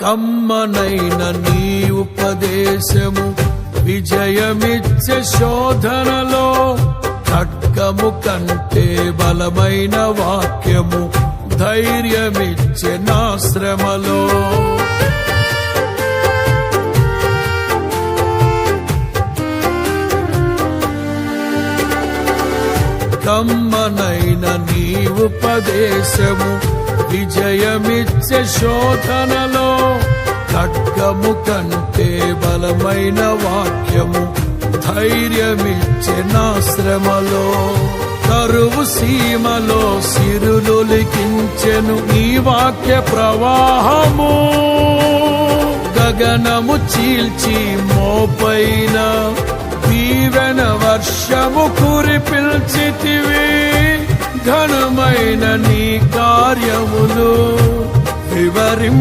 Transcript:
కమ్మనైన నీ ఉపదేశము విజయమిచ్చే శోధనలో, ఖడ్గము కంటే బలమైన వాక్యము ధైర్యమిచ్చే నా శ్రమలో. కమ్మనైన నీ ఉపదేశము విజయమిచ్చే శోధనలో, ఖడ్గము కంటే బలమైన వాక్యము ధైర్యమిచ్చే నా శ్రమలో. కరువు సీమలో సిరులు లిఖించెను నీ వాక్య ప్రవాహము, గగనము చీల్చి మోపైన దీవెన వర్షము కురిపిల్చితివి. ఘనమైన నీ కార్యములు వివరిం